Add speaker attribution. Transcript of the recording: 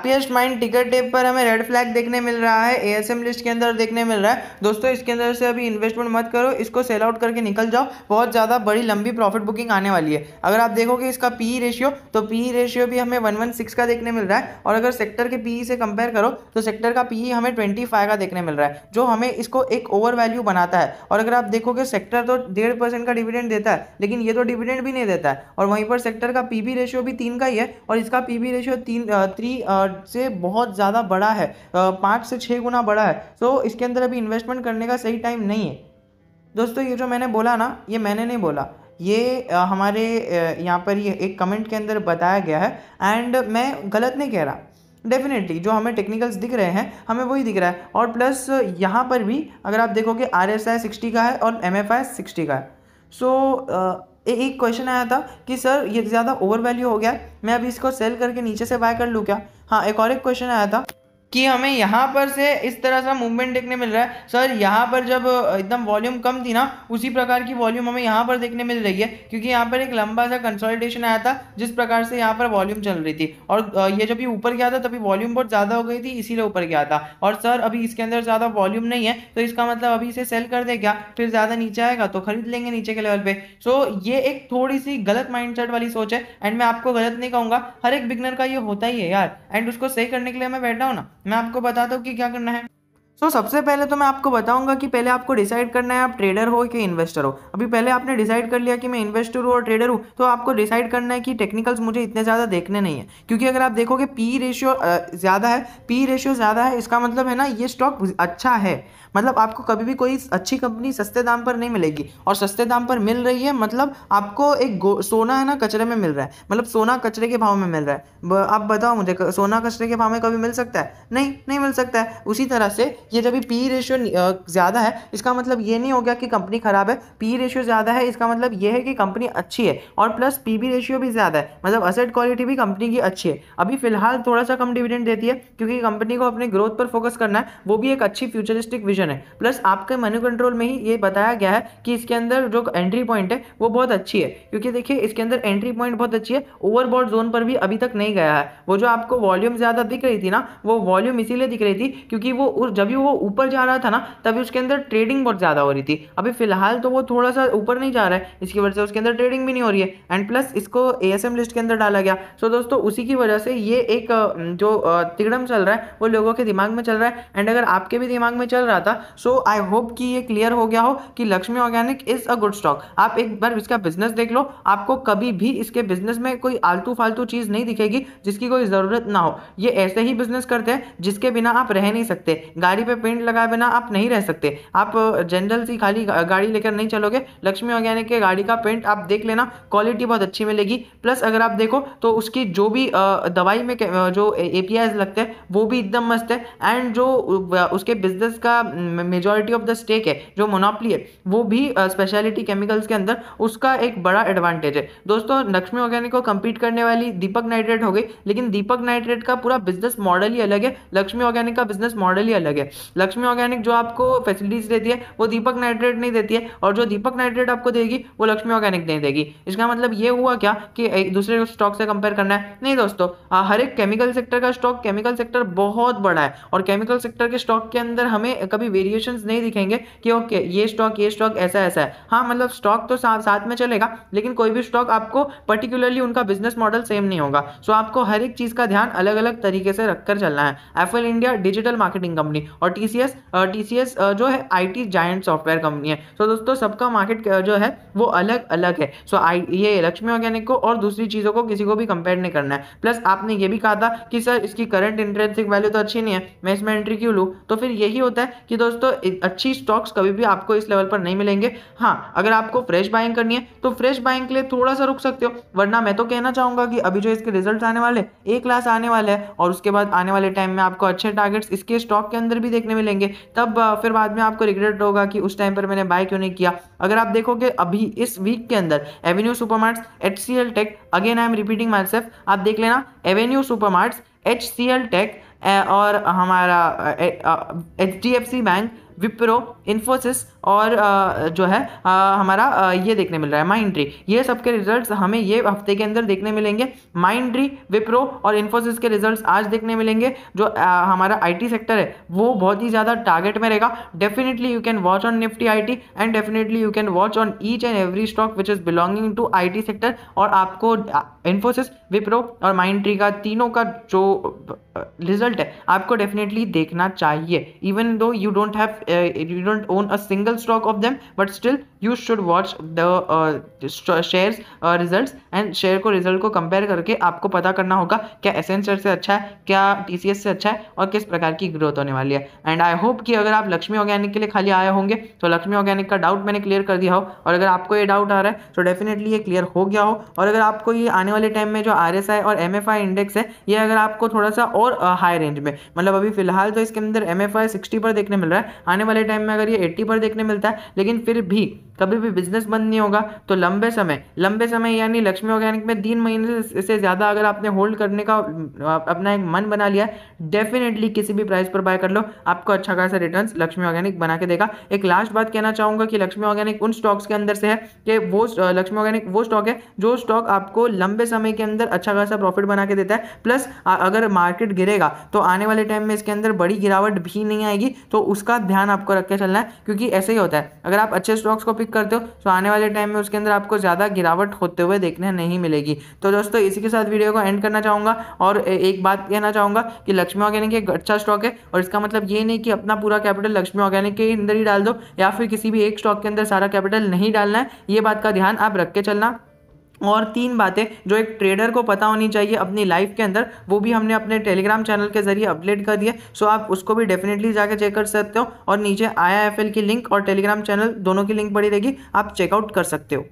Speaker 1: Happiest mind टिकर tape पर हमें रेड फ्लैग देखने मिल रहा है, एएसएम लिस्ट के अंदर देखने मिल रहा है। दोस्तों इसके अंदर से अभी इन्वेस्टमेंट मत करो, इसको सेल आउट करके निकल जाओ, बहुत ज़्यादा बड़ी लंबी प्रॉफिट बुकिंग आने वाली है। अगर आप देखोगे इसका पी रेशियो, तो पी रेशियो भी हमें 116 का देखने मिल रहा है, और अगर सेक्टर के पी से कंपेयर करो तो सेक्टर का पी हमें 25 का देखने मिल रहा है, जो हमें इसको एक ओवर वैल्यू बनाता है। और अगर आप देखोगे सेक्टर तो 1.5% का डिविडेंड देता है, लेकिन ये तो डिविडेंड भी नहीं देता है, और वहीं पर सेक्टर का पीबी रेशियो भी 3 का ही है, और इसका पीबी रेशियो 3 से बहुत ज़्यादा बड़ा है, 5 से 6 गुना बड़ा है। तो इसके अंदर अभी इन्वेस्टमेंट करने का सही टाइम नहीं है। दोस्तों ये जो मैंने बोला ना, ये मैंने नहीं बोला, ये हमारे यहाँ पर ये एक कमेंट के अंदर बताया गया है, एंड मैं गलत नहीं कह रहा। डेफिनेटली जो हमें टेक्निकल्स दिख रहे हैं हमें वही दिख रहा है, और प्लस यहाँ पर भी अगर आप देखोगे RSI 60 का है और MFI 60 का है। सो एक क्वेश्चन आया था कि सर ये ज़्यादा ओवर वैल्यू हो गया है, मैं अभी इसको सेल करके नीचे से बाय कर लूँ क्या? हाँ, एक और एक क्वेश्चन आया था कि हमें यहाँ पर से इस तरह सा मूवमेंट देखने मिल रहा है। सर यहाँ पर जब एकदम वॉल्यूम कम थी ना, उसी प्रकार की वॉल्यूम हमें यहाँ पर देखने मिल रही है, क्योंकि यहाँ पर एक लंबा सा कंसोलिडेशन आया था जिस प्रकार से यहाँ पर वॉल्यूम चल रही थी, और ये जब ये ऊपर गया था तभी वॉल्यूम बहुत ज़्यादा हो गई थी, इसीलिए ऊपर गया था। और सर अभी इसके अंदर ज़्यादा वॉल्यूम नहीं है, तो इसका मतलब अभी इसे सेल कर दे क्या, फिर ज़्यादा नीचे आएगा तो खरीद लेंगे नीचे के लेवल पे। सो ये एक थोड़ी सी गलत माइंडसेट वाली सोच है, एंड मैं आपको गलत नहीं कहूँगा, हर एक बिगनर का ये होता ही है यार, एंड उसको सही करने के लिए मैं बैठा हूँ ना, मैं आपको बताता हूँ कि क्या करना है। सबसे पहले तो मैं आपको बताऊंगा कि पहले आपको डिसाइड करना है आप ट्रेडर हो कि इन्वेस्टर हो। अभी पहले आपने डिसाइड कर लिया कि मैं इन्वेस्टर हूँ और ट्रेडर हूँ, तो आपको डिसाइड करना है कि टेक्निकल्स मुझे इतने ज़्यादा देखने नहीं है, क्योंकि अगर आप देखोगे पी रेशियो ज़्यादा है, पी रेशियो ज़्यादा है, इसका मतलब है ना ये स्टॉक अच्छा है, मतलब आपको कभी भी कोई अच्छी कंपनी सस्ते दाम पर नहीं मिलेगी, और सस्ते दाम पर मिल रही है मतलब आपको एक सोना है ना कचरे में मिल रहा है, मतलब सोना कचरे के भाव में मिल रहा है। आप बताओ मुझे, सोना कचरे के भाव में कभी मिल सकता है? नहीं मिल सकता है। उसी तरह से ये जब भी पी रेशियो ज़्यादा है, इसका मतलब ये नहीं हो गया कि कंपनी खराब है, पी रेशियो ज़्यादा है इसका मतलब ये है कि कंपनी अच्छी है, और प्लस पीबी रेशियो भी ज़्यादा है, मतलब असेट क्वालिटी भी कंपनी की अच्छी है। अभी फिलहाल थोड़ा सा कम डिविडेंड देती है, क्योंकि कंपनी को अपने ग्रोथ पर फोकस करना है, वो भी एक अच्छी फ्यूचरिस्टिक विजन है। प्लस आपके मनी कंट्रोल में ही ये बताया गया है कि इसके अंदर जो एंट्री पॉइंट है वो बहुत अच्छी है, क्योंकि देखिए इसके अंदर एंट्री पॉइंट बहुत अच्छी है, ओवरबॉट जोन पर भी अभी तक नहीं गया है। वो जो आपको वॉल्यूम ज़्यादा दिख रही थी ना, वो वॉल्यूम इसीलिए दिख रही थी क्योंकि वो जब भी वो ऊपर जा रहा था ना, तभी उसके अंदर ट्रेडिंग बहुत ज़्यादा हो रही थी। अभी फिलहाल तो वो थोड़ा सा ऊपर नहीं जा रहा है, इसकी वजह से उसके अंदर ट्रेडिंग भी नहीं हो रही है, एंड प्लस इसको एएसएम लिस्ट के अंदर डाला गया। सो दोस्तों उसी की वजह से ये एक जो तिगड़म चल रहा है वो लोगों के दिमाग में चल रहा है, एंड अगर आपके भी दिमाग में चल रहा था, सो आई होप कि ये क्लियर हो गया हो कि Lakshmi organic is a good stock. आप एक बार इसका बिजनेस देख लो, आपको कभी भी इसके बिजनेस में कोई आलतू फालतू चीज़ नहीं दिखेगी जिसकी कोई ज़रूरत ना हो। ये ऐसे ही बिजनेस करते हैं जिसके बिना आप रह नहीं सकते, गाड़ी पे पेंट लगाए बिना आप नहीं रह सकते, आप जनरल सी खाली गाड़ी लेकर नहीं चलोगे, लक्ष्मी ऑर्गेनिक के गाड़ी का पेंट आप देख लेना, क्वालिटी बहुत अच्छी मिलेगी। प्लस अगर आप देखो तो उसकी जो भी दवाई में जो APIs लगते हैं वो भी एकदम मस्त है, एंड जो उसके बिजनेस का मेजॉरिटी ऑफ द स्टेक है, जो मोनोपोली है, वो भी स्पेशलिटी केमिकल्स के अंदर उसका एक बड़ा एडवांटेज है। दोस्तों लक्ष्मी ऑर्गेनिक को कंपीट करने वाली दीपक नाइट्रेट हो गई, लेकिन दीपक नाइट्रेट का पूरा बिजनेस मॉडल ही अलग है, लक्ष्मी ऑर्गेनिक का बिजनेस मॉडल ही अलग है। लक्ष्मी ऑर्गेनिक जो आपको फैसिलिटीज देती है वो दीपक नाइट्रेट नहीं देती है, और जो दीपक नाइट्रेट आपको देगी वो लक्ष्मी ऑर्गेनिक नहीं देगी। इसका मतलब ये हुआ क्या कि एक दूसरे स्टॉक से कंपेयर करना है? नहीं दोस्तों, हर एक केमिकल सेक्टर का स्टॉक, केमिकल सेक्टर बहुत बड़ा है, और केमिकल सेक्टर के स्टॉक के अंदर हमें कभी वेरिएशंस नहीं दिखेंगे कि ओके ये स्टॉक ऐसा है। हाँ मतलब स्टॉक तो साथ में चलेगा, लेकिन कोई भी स्टॉक आपको पर्टिकुलरली उनका बिजनेस मॉडल सेम नहीं होगा। सो आपको हर एक चीज का ध्यान अलग अलग तरीके से रखकर चलना है। FL India digital marketing company, और टीसीएस जो है IT जायंट सॉफ्टवेयर कंपनी है। तो दोस्तों सबका मार्केट जो है वो अलग अलग है। सो ये लक्ष्मी ऑर्गेनिक को और दूसरी चीजों को किसी को भी कंपेयर नहीं करना है। प्लस आपने ये भी कहा था कि सर इसकी करंट इंट्रिंसिक वैल्यू तो अच्छी नहीं है, मैं इसमें एंट्री क्यों लूँ? तो फिर यही होता है कि दोस्तों अच्छी स्टॉक्स कभी भी आपको इस लेवल पर नहीं मिलेंगे। हाँ अगर आपको फ्रेश बाइंग करनी है तो फ्रेश बाइंग के लिए थोड़ा सा रुक सकते हो, वरना मैं तो कहना चाहूंगा कि अभी जो इसके रिजल्ट आने वाले, A क्लास आने वाले हैं, और उसके बाद आने वाले टाइम में आपको अच्छे टारगेट्स इसके स्टॉक के अंदर भी देखने मिलेंगे, तब फिर बाद में आपको रिग्रेट होगा कि उस टाइम पर मैंने बाय क्यों नहीं किया। अगर आप देखोगे अभी इस वीक के अंदर avenue supermarts, HCL tech, again I am repeating myself, आप देख लेना एवेन्यू सुपरमार्ट्स, HCL टेक और हमारा HDFC बैंक, विप्रो, इन्फोसिस और जो है हमारा ये देखने मिल रहा है माइंडट्री। ये सब के रिजल्ट्स हमें ये हफ्ते के अंदर देखने मिलेंगे। माइंडट्री, विप्रो और इन्फोसिस के रिजल्ट्स आज देखने मिलेंगे। जो हमारा आईटी सेक्टर है वो बहुत ही ज़्यादा टारगेट में रहेगा। Definitely you can watch on Nifty IT and definitely you can watch on each and every stock which is belonging to IT sector. और आपको इन्फोसिस, विप्रो और माइंडट्री का तीनों का जो रिजल्ट है आपको डेफिनेटली देखना चाहिए। Even though you don't own a single stock of them, but still you should watch the shares results and share को रिजल्ट को कंपेयर करके आपको पता करना होगा क्या एसेंचर से अच्छा है, क्या टीसीएस से अच्छा है और किस प्रकार की ग्रोथ होने वाली है। एंड आई होप कि अगर आप लक्ष्मी ऑर्गेनिक के लिए खाली आए होंगे तो लक्ष्मी ऑर्गेनिक का डाउट मैंने क्लियर कर दिया हो, और अगर आपको ये डाउट आ रहा है तो डेफिनेटली ये क्लियर हो गया हो। और अगर आपको ये आने वाले टाइम में जो आरएसआई और एमएफआई इंडेक्स है ये अगर आपको थोड़ा सा और हाई रेंज में, मतलब अभी फिलहाल तो इसके अंदर एमएफआई 60 पर देखने मिल रहा है, आने वाले टाइम में अगर ये 80 पर देखने मिलता है, लेकिन फिर भी कभी भी बिजनेस बंद नहीं होगा तो लंबे समय यानी लक्ष्मी ऑर्गेनिक में 3 महीने से ज़्यादा अगर आपने होल्ड करने का अपना एक मन बना लिया है, डेफिनेटली किसी भी प्राइस पर बाय कर लो, आपको अच्छा खासा रिटर्न्स लक्ष्मी ऑर्गेनिक बना के देगा। एक लास्ट बात कहना चाहूँगा कि लक्ष्मी ऑर्गेनिक उन स्टॉक्स के अंदर से है कि वो लक्ष्मी ऑर्गेनिक वो स्टॉक है जो स्टॉक आपको लंबे समय के अंदर अच्छा खासा प्रॉफिट बना के देता है। प्लस अगर मार्केट गिरेगा तो आने वाले टाइम में इसके अंदर बड़ी गिरावट भी नहीं आएगी, तो उसका ध्यान आपको रख के चलना है, क्योंकि ऐसे ही होता है अगर आप अच्छे स्टॉक्स को पिक करते हो तो आने वाले टाइम में उसके अंदर आपको ज़्यादा गिरावट होते हुए देखने नहीं मिलेगी। तो दोस्तों इसी के साथ वीडियो को एंड करना चाहूँगा और एक बात कहना चाहूँगा कि लक्ष्मी ऑर्गेनिक एक अच्छा स्टॉक है, और इसका मतलब ये नहीं कि अपना पूरा कैपिटल लक्ष्मी ऑर्गेनिक के अंदर ही डाल दो या फिर किसी भी एक स्टॉक के अंदर सारा कैपिटल नहीं डालना है। ये बात का ध्यान आप रख के चलना। और 3 बातें जो एक ट्रेडर को पता होनी चाहिए अपनी लाइफ के अंदर, वो भी हमने अपने टेलीग्राम चैनल के जरिए अपडेट कर दिए, सो आप उसको भी डेफिनेटली जाकर चेक कर सकते हो। और नीचे IIFL की लिंक और टेलीग्राम चैनल दोनों की लिंक पड़ी रहेगी, आप चेकआउट कर सकते हो।